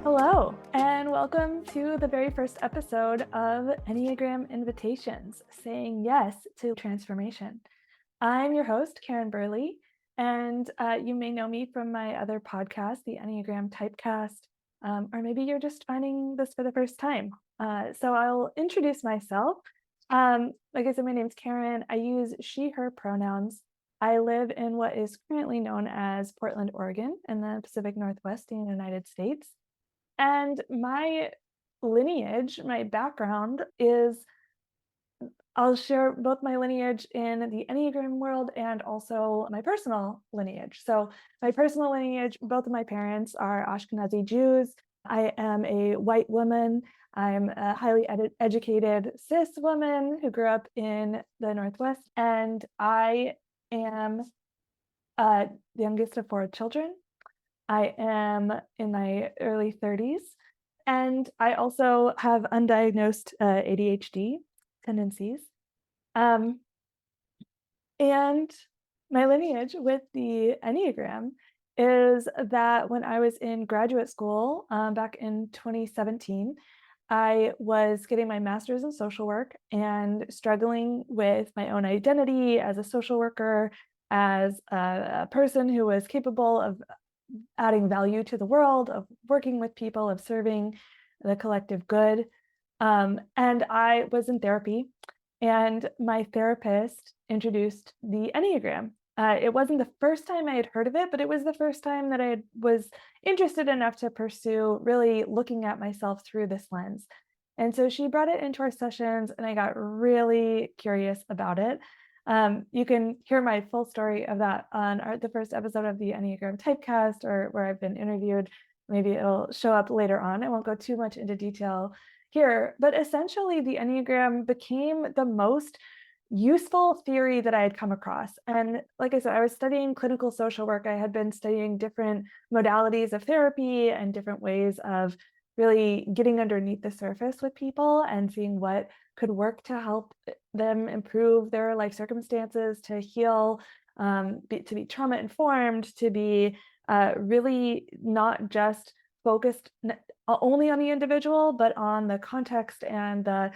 Hello, and welcome to the very first episode of Enneagram Invitations, saying yes to transformation. I'm your host, Caryn Berley, and you may know me from my other podcast, the Enneagram Typecast, or maybe you're just finding this for the first time. So I'll introduce myself. Like I said, my name's Caryn. I use she, her pronouns. I live in what is currently known as Portland, Oregon, in the Pacific Northwest in the United States. And my lineage, my background is I'll share both my lineage in the Enneagram world and also my personal lineage. So, my personal lineage, both of my parents are Ashkenazi Jews. I am a white woman. I'm a highly educated cis woman who grew up in the Northwest, and I am the youngest of four children. I am in my early 30s, and I also have undiagnosed ADHD tendencies. Um, and my lineage with the Enneagram is that when I was in graduate school back in 2017, I was getting my master's in social work and struggling with my own identity as a social worker, as a person who was capable of adding value to the world, of working with people, of serving the collective good. And I was in therapy, and my therapist introduced the Enneagram. It wasn't the first time I had heard of it, but it was the first time that I was interested enough to pursue really looking at myself through this lens. And so she brought it into our sessions, and I got really curious about it. You can hear my full story of that on the first episode of the Enneagram Typecast, or where I've been interviewed. Maybe it'll show up later on. I won't go too much into detail here, but essentially the Enneagram became the most useful theory that I had come across. And like I said, I was studying clinical social work. I had been studying different modalities of therapy and different ways of really getting underneath the surface with people and seeing what could work to help them improve their life circumstances, to heal, to be trauma informed, to be really not just focused only on the individual, but on the context and the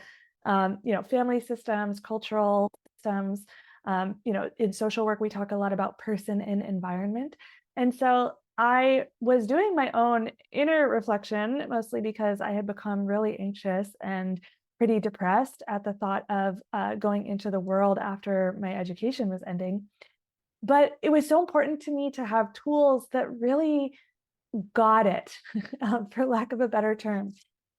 family systems, cultural systems. In social work, we talk a lot about person and environment. And so I was doing my own inner reflection, mostly because I had become really anxious and pretty depressed at the thought of going into the world after my education was ending. But it was so important to me to have tools that really got it, for lack of a better term.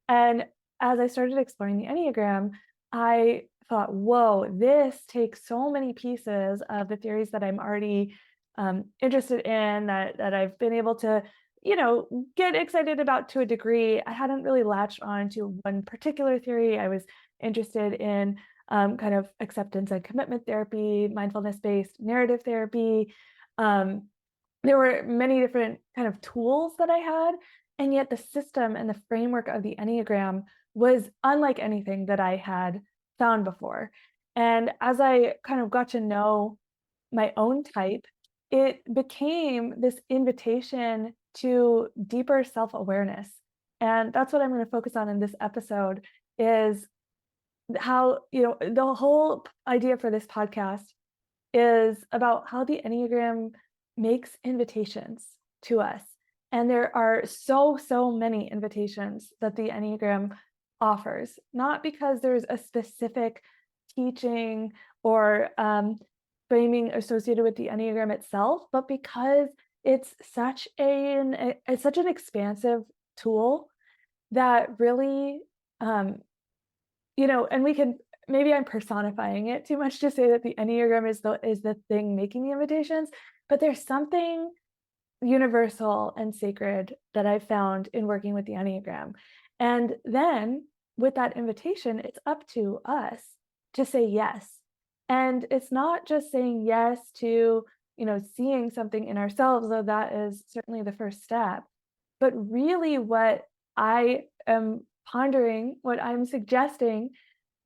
And as I started exploring the Enneagram, I thought, whoa, this takes so many pieces of the theories that I'm already interested in, that I've been able to, get excited about to a degree. I hadn't really latched on to one particular theory. I was interested in kind of acceptance and commitment therapy, mindfulness-based narrative therapy. There were many different kind of tools that I had, and yet the system and the framework of the Enneagram was unlike anything that I had found before. And as I kind of got to know my own type, it became this invitation to deeper self-awareness. And that's what I'm going to focus on in this episode, is how, the whole idea for this podcast is about how the Enneagram makes invitations to us. And there are so many invitations that the Enneagram offers, not because there's a specific teaching or framing associated with the Enneagram itself, but because it's such an expansive tool that really, and we can, maybe I'm personifying it too much to say that the Enneagram is the thing making the invitations, but there's something universal and sacred that I've found in working with the Enneagram. And then with that invitation, it's up to us to say yes. And it's not just saying yes to, seeing something in ourselves, though that is certainly the first step, but really what I am pondering, what I'm suggesting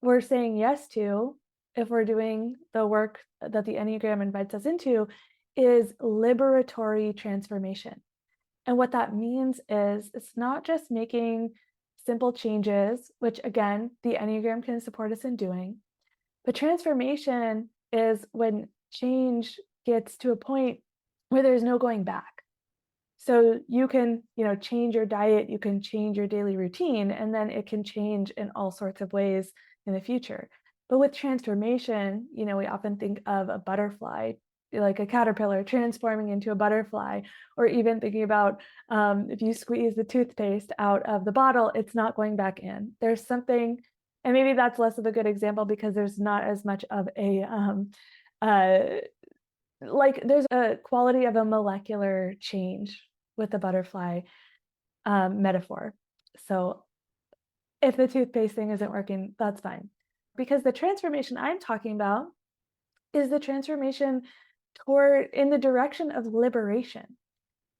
we're saying yes to, if we're doing the work that the Enneagram invites us into, is liberatory transformation. And what that means is it's not just making simple changes, which again, the Enneagram can support us in doing, but transformation is when change gets to a point where there's no going back. So you can, change your diet, you can change your daily routine, and then it can change in all sorts of ways in the future. But with transformation, we often think of a butterfly, like a caterpillar transforming into a butterfly, or even thinking about if you squeeze the toothpaste out of the bottle, it's not going back in. There's something, and maybe that's less of a good example because there's not as much of a uh, like there's a quality of a molecular change with the butterfly metaphor. So if the toothpaste thing isn't working, that's fine. Because the transformation I'm talking about is the transformation toward in the direction of liberation.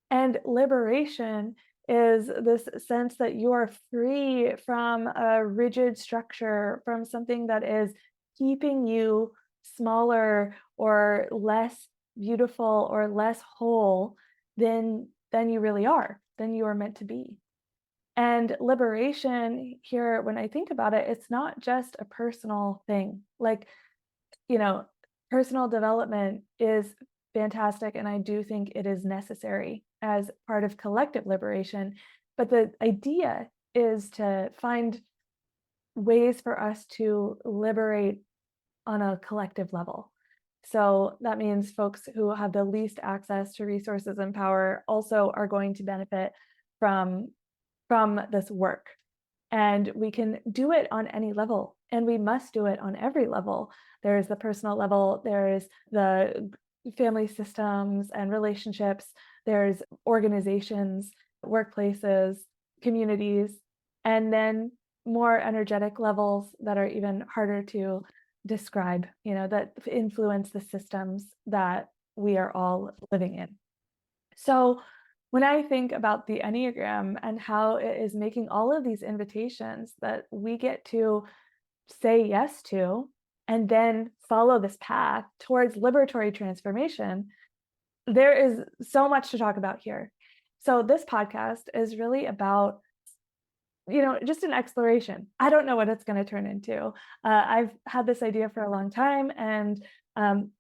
And liberation is this sense that you are free from a rigid structure, from something that is keeping you smaller or less beautiful or less whole than you really are, than you are meant to be. And liberation here, when I think about it, it's not just a personal thing. Like, you know, personal development is fantastic, and I do think it is necessary as part of collective liberation. But the idea is to find ways for us to liberate on a collective level. So that means folks who have the least access to resources and power also are going to benefit from this work. And we can do it on any level, and we must do it on every level. There's the personal level, there's the family systems and relationships, there's organizations, workplaces, communities, and then more energetic levels that are even harder to describe, that influence the systems that we are all living in. So when I think about the Enneagram and how it is making all of these invitations that we get to say yes to, and then follow this path towards liberatory transformation, there is so much to talk about here. So this podcast is really about, just an exploration. I don't know what it's going to turn into. I've had this idea for a long time, and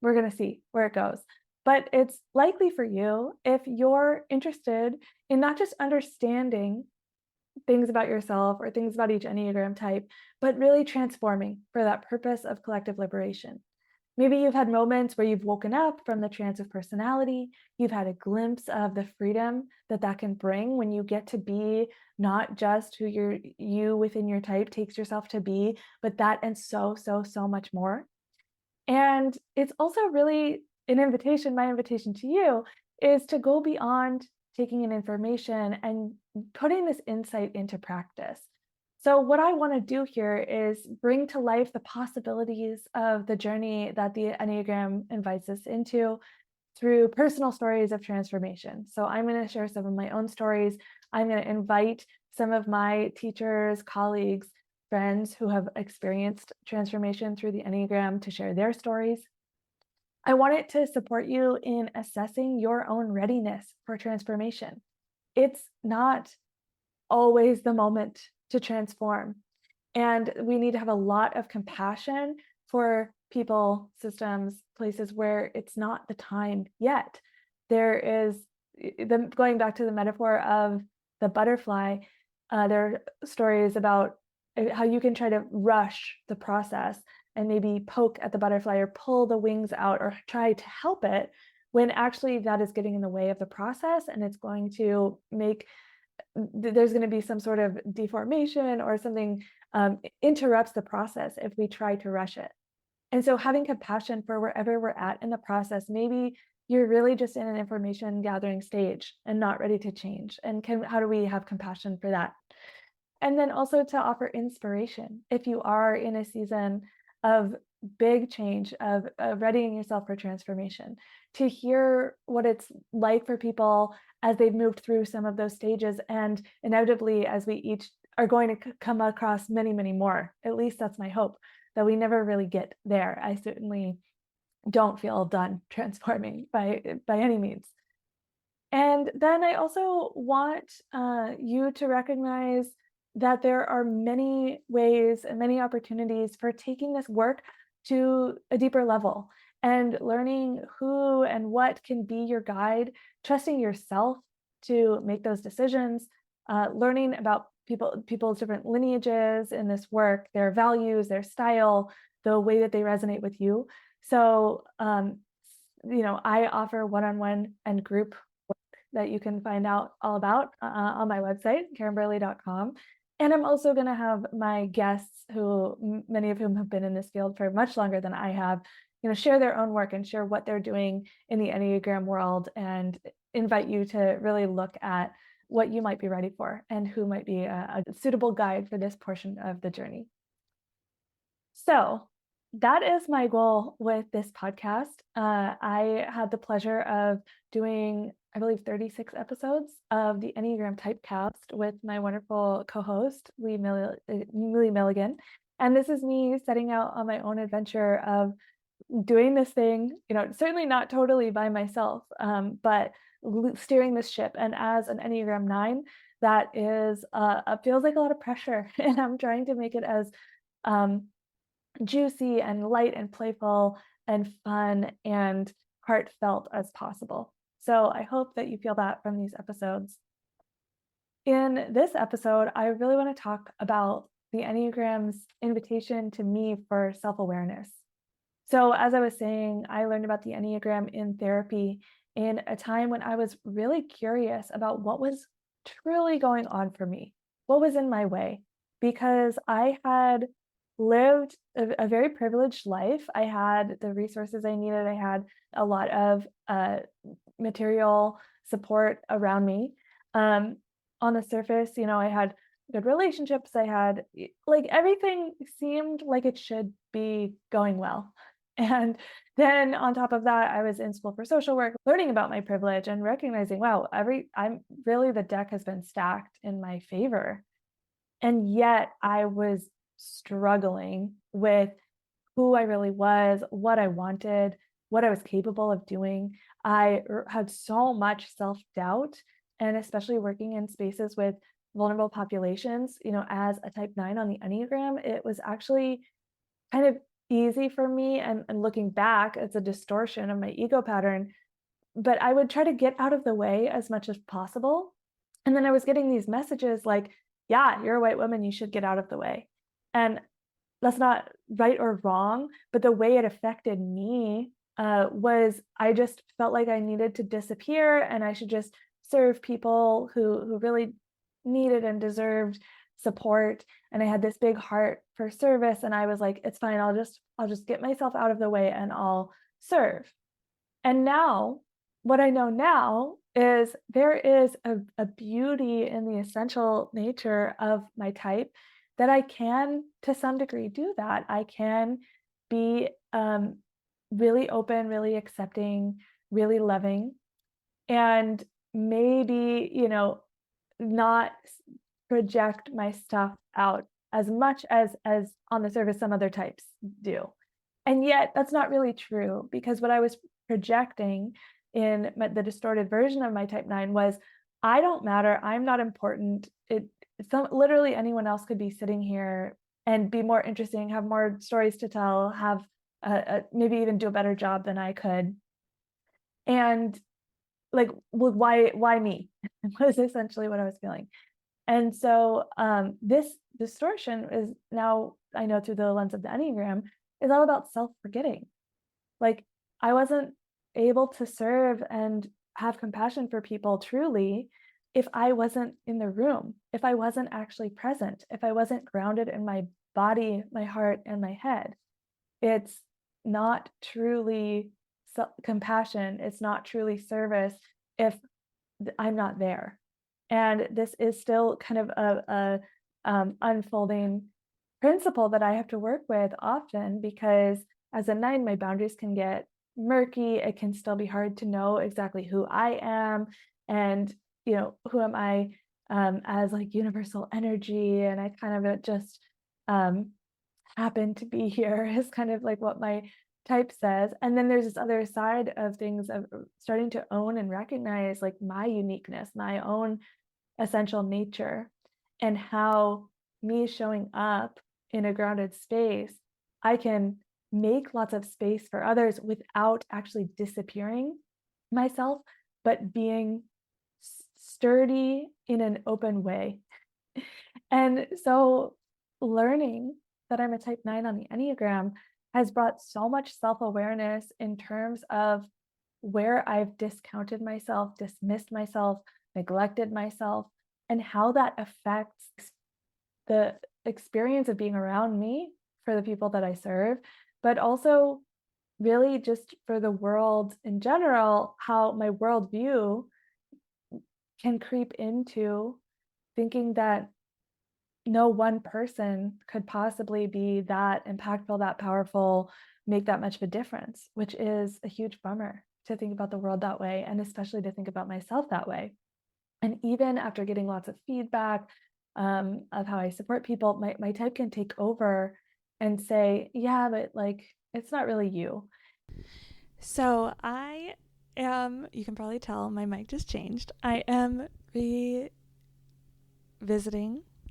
we're going to see where it goes. But it's likely for you, if you're interested in not just understanding things about yourself or things about each Enneagram type, but really transforming for that purpose of collective liberation. Maybe you've had moments where you've woken up from the trance of personality. You've had a glimpse of the freedom that can bring when you get to be not just who you within your type takes yourself to be, but that and so much more. And it's also really my invitation to you is to go beyond taking in information and putting this insight into practice. So what I want to do here is bring to life the possibilities of the journey that the Enneagram invites us into through personal stories of transformation. So I'm going to share some of my own stories. I'm going to invite some of my teachers, colleagues, friends who have experienced transformation through the Enneagram to share their stories. I want it to support you in assessing your own readiness for transformation. It's not always the moment to transform. And we need to have a lot of compassion for people, systems, places where it's not the time yet. There is, going back to the metaphor of the butterfly, there are stories about how you can try to rush the process and maybe poke at the butterfly or pull the wings out or try to help it, when actually that is getting in the way of the process, and it's going to make there's going to be some sort of deformation or something interrupts the process if we try to rush it. And so having compassion for wherever we're at in the process, maybe you're really just in an information gathering stage and not ready to change. And how do we have compassion for that? And then also to offer inspiration if you are in a season of big change, of readying yourself for transformation, to hear what it's like for people as they've moved through some of those stages. And inevitably, as we each are going to come across many, many more, at least that's my hope, that we never really get there. I certainly don't feel done transforming by any means. And then I also want you to recognize that there are many ways and many opportunities for taking this work to a deeper level and learning who and what can be your guide, trusting yourself to make those decisions, learning about people's different lineages in this work, their values, their style, the way that they resonate with you. So, I offer one-on-one and group that you can find out all about on my website, carynberley.com. And I'm also going to have my guests, who many of whom have been in this field for much longer than I have, share their own work and share what they're doing in the Enneagram world, and invite you to really look at what you might be ready for and who might be a suitable guide for this portion of the journey. So that is my goal with this podcast. I had the pleasure of doing, I believe, 36 episodes of the Enneagram Typecast with my wonderful co-host, Lee Milligan. And this is me setting out on my own adventure of doing this thing, certainly not totally by myself, but steering this ship. And as an Enneagram 9, that is feels like a lot of pressure. And I'm trying to make it as juicy and light and playful and fun and heartfelt as possible. So I hope that you feel that from these episodes. In this episode, I really want to talk about the Enneagram's invitation to me for self-awareness. So as I was saying, I learned about the Enneagram in therapy in a time when I was really curious about what was truly going on for me, what was in my way, because I had lived a very privileged life. I had the resources I needed. I had a lot of material support around me. On the surface, I had good relationships. I had everything seemed like it should be going well. And then on top of that, I was in school for social work, learning about my privilege and recognizing, wow, the deck has been stacked in my favor. And yet I was struggling with who I really was, what I wanted, what I was capable of doing. I had so much self-doubt, and especially working in spaces with vulnerable populations, as a type 9 on the Enneagram, it was actually kind of easy for me. And looking back, it's a distortion of my ego pattern, but I would try to get out of the way as much as possible. And then I was getting these messages like, yeah, you're a white woman, you should get out of the way. And that's not right or wrong, but the way it affected me was I just felt like I needed to disappear, and I should just serve people who really needed and deserved support. And I had this big heart for service, and I was like, it's fine, I'll just get myself out of the way and I'll serve. And now, what I know now is there is a beauty in the essential nature of my type, that I can, to some degree, do that. I can be really open, really accepting, really loving, and maybe, not project my stuff out as much as on the surface some other types do. And yet that's not really true, because what I was projecting in the distorted version of my type 9 was, I don't matter, I'm not important. Literally anyone else could be sitting here and be more interesting, have more stories to tell, have maybe even do a better job than I could. And why me? Was essentially what I was feeling. And so this distortion is now, I know through the lens of the Enneagram, is all about self-forgetting. I wasn't able to serve and have compassion for people truly if I wasn't in the room, if I wasn't actually present, if I wasn't grounded in my body, my heart, and my head. It's not truly compassion. It's not truly service if I'm not there. And this is still kind of a unfolding principle that I have to work with often, because as a 9, my boundaries can get murky. It can still be hard to know exactly who I am, and who am I as universal energy, and I kind of just happen to be here is kind of what my type says. And then there's this other side of things of starting to own and recognize like my uniqueness, my own essential nature, and how me showing up in a grounded space, I can make lots of space for others without actually disappearing myself, but being sturdy in an open way. And so learning that I'm a type 9 on the Enneagram has brought so much self-awareness in terms of where I've discounted myself, dismissed myself, neglected myself, and how that affects the experience of being around me for the people that I serve, but also really just for the world in general, how my worldview can creep into thinking that no one person could possibly be that impactful, that powerful, make that much of a difference, which is a huge bummer to think about the world that way, and especially to think about myself that way. And even after getting lots of feedback of how I support people, my type can take over and say, yeah, but like, it's not really you. So I am, you can probably tell my mic just changed. I am revisiting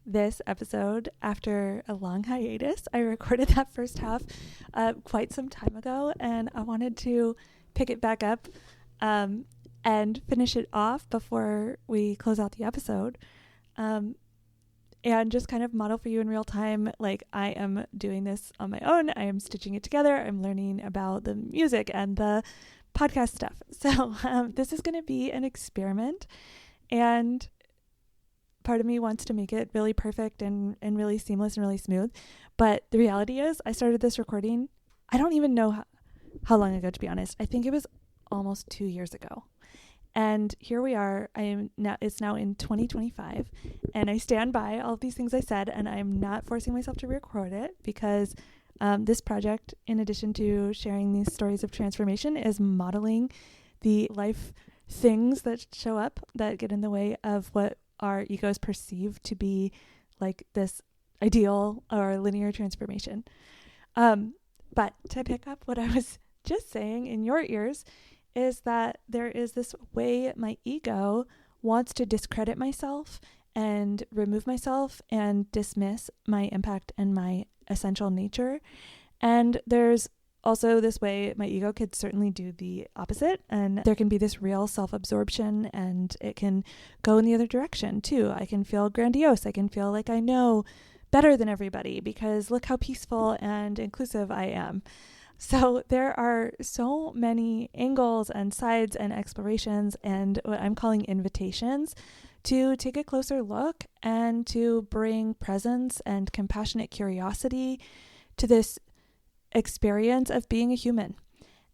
this episode after a long hiatus. I recorded that first half quite some time ago, and I wanted to pick it back up and finish it off before we close out the episode. And just kind of model for you in real time, like I am doing this on my own. I am stitching it together. I'm learning about the music and the podcast stuff. So this is going to be an experiment, and part of me wants to make it really perfect and really seamless and really smooth. But the reality is I started this recording, I don't even know how long ago, to be honest. I think it was almost 2 years ago. And here we are. It's now in 2025, and I stand by all of these things I said, and I'm not forcing myself to record it because this project, in addition to sharing these stories of transformation, is modeling the life things that show up that get in the way of what our egos perceive to be like this ideal or linear transformation. But to pick up what I was just saying in your ears, is that there is this way my ego wants to discredit myself and remove myself and dismiss my impact and my essential nature. And there's also this way my ego could certainly do the opposite, and there can be this real self-absorption, and it can go in the other direction too. I can feel grandiose. I can feel like I know better than everybody because look how peaceful and inclusive I am. So there are so many angles and sides and explorations and what I'm calling invitations to take a closer look and to bring presence and compassionate curiosity to this experience of being a human,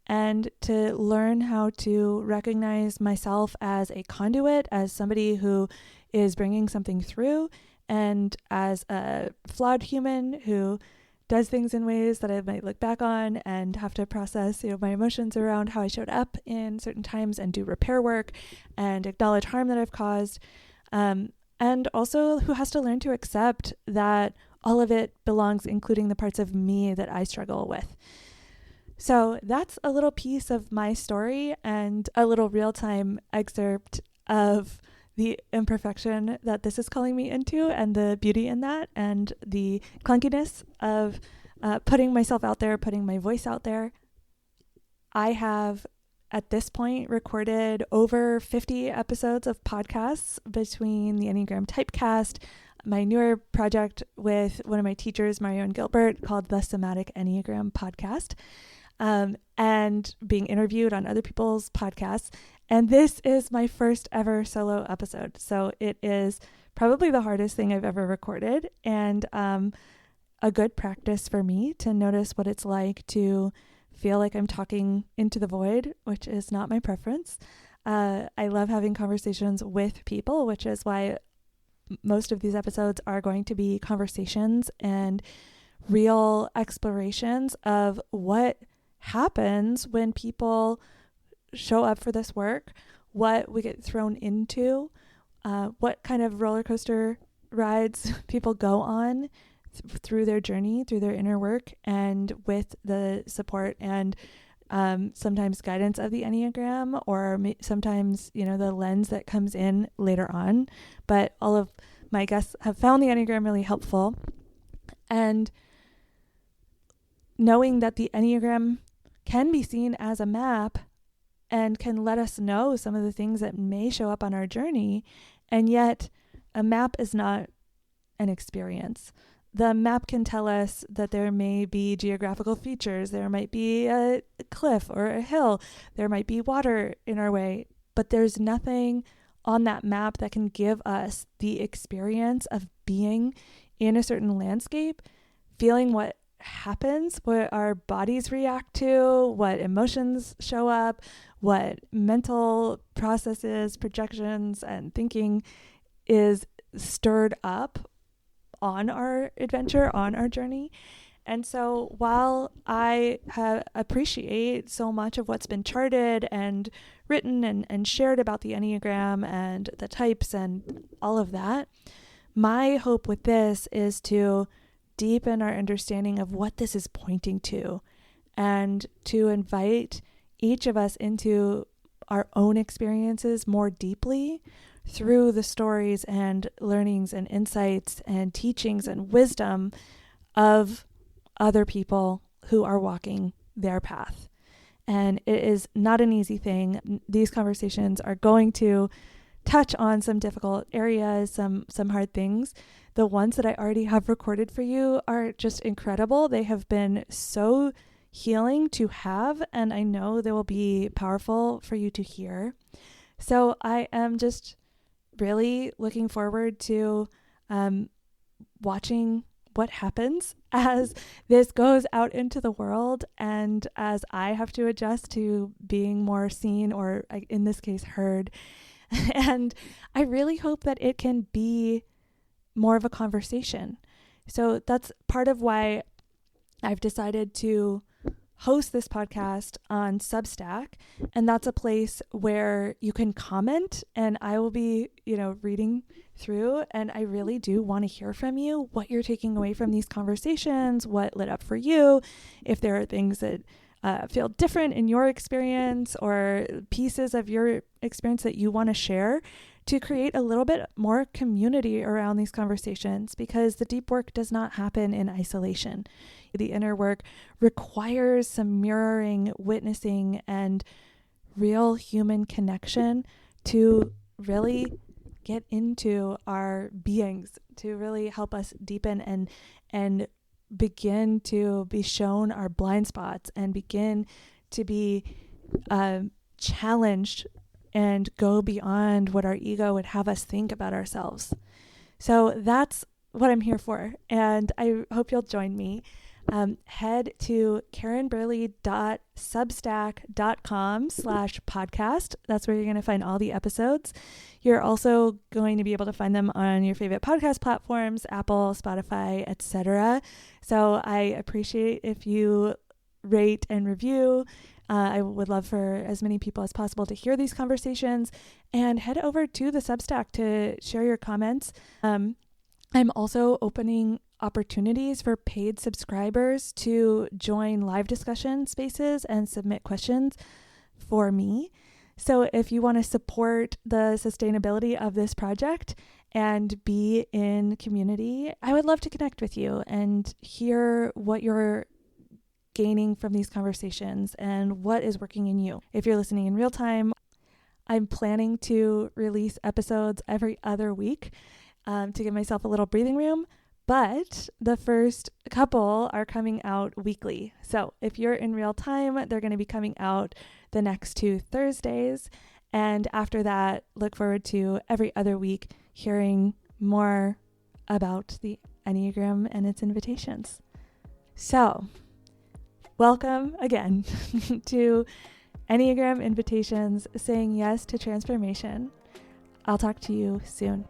and to learn how to recognize myself as a conduit, as somebody who is bringing something through, and as a flawed human who does things in ways that I might look back on and have to process, my emotions around how I showed up in certain times and do repair work and acknowledge harm that I've caused. And also who has to learn to accept that all of it belongs, including the parts of me that I struggle with. So that's a little piece of my story and a little real-time excerpt of the imperfection that this is calling me into, and the beauty in that, and the clunkiness of putting myself out there, putting my voice out there. I have, at this point, recorded over 50 episodes of podcasts between the Enneagram Typecast, my newer project with one of my teachers, Marion Gilbert, called the Somatic Enneagram Podcast, and being interviewed on other people's podcasts. And this is my first ever solo episode. So it is probably the hardest thing I've ever recorded, and a good practice for me to notice what it's like to feel like I'm talking into the void, which is not my preference. I love having conversations with people, which is why most of these episodes are going to be conversations and real explorations of what happens when people show up for this work, what we get thrown into, what kind of roller coaster rides people go on through their journey, through their inner work, and with the support and sometimes guidance of the Enneagram, or sometimes, the lens that comes in later on. But all of my guests have found the Enneagram really helpful. And knowing that the Enneagram can be seen as a map and can let us know some of the things that may show up on our journey. And yet a map is not an experience. The map can tell us that there may be geographical features. There might be a cliff or a hill. There might be water in our way, but there's nothing on that map that can give us the experience of being in a certain landscape, feeling what happens, what our bodies react to, what emotions show up, what mental processes, projections, and thinking is stirred up on our adventure, on our journey. And so while I appreciate so much of what's been charted and written and shared about the Enneagram and the types and all of that, my hope with this is to deepen our understanding of what this is pointing to, and to invite each of us into our own experiences more deeply through the stories and learnings and insights and teachings and wisdom of other people who are walking their path. And it is not an easy thing. These conversations are going to touch on some difficult areas, some hard things. The ones that I already have recorded for you are just incredible. They have been so healing to have, and I know they will be powerful for you to hear. So I am just really looking forward to watching what happens as this goes out into the world, and as I have to adjust to being more seen, or in this case heard. And I really hope that it can be more of a conversation. So that's part of why I've decided to host this podcast on Substack, and that's a place where you can comment, and I will be, reading through, and I really do want to hear from you, what you're taking away from these conversations, what lit up for you, if there are things that feel different in your experience, or pieces of your experience that you want to share, to create a little bit more community around these conversations, because the deep work does not happen in isolation. The inner work requires some mirroring, witnessing, and real human connection to really get into our beings, to really help us deepen and begin to be shown our blind spots, and begin to be challenged and go beyond what our ego would have us think about ourselves. So that's what I'm here for, and I hope you'll join me. Head to carynberley.substack.com/podcast. That's where you're going to find all the episodes. You're also going to be able to find them on your favorite podcast platforms, Apple, Spotify, etc. So I appreciate if you rate and review. I would love for as many people as possible to hear these conversations, and head over to the Substack to share your comments. I'm also opening opportunities for paid subscribers to join live discussion spaces and submit questions for me. So if you want to support the sustainability of this project and be in community, I would love to connect with you and hear what you're gaining from these conversations and what is working in you. If you're listening in real time, I'm planning to release episodes every other week to give myself a little breathing room. But the first couple are coming out weekly. So if you're in real time, they're going to be coming out the next 2 Thursdays. And after that, look forward to every other week hearing more about the Enneagram and its invitations. So welcome again to Enneagram Invitations, saying yes to transformation. I'll talk to you soon.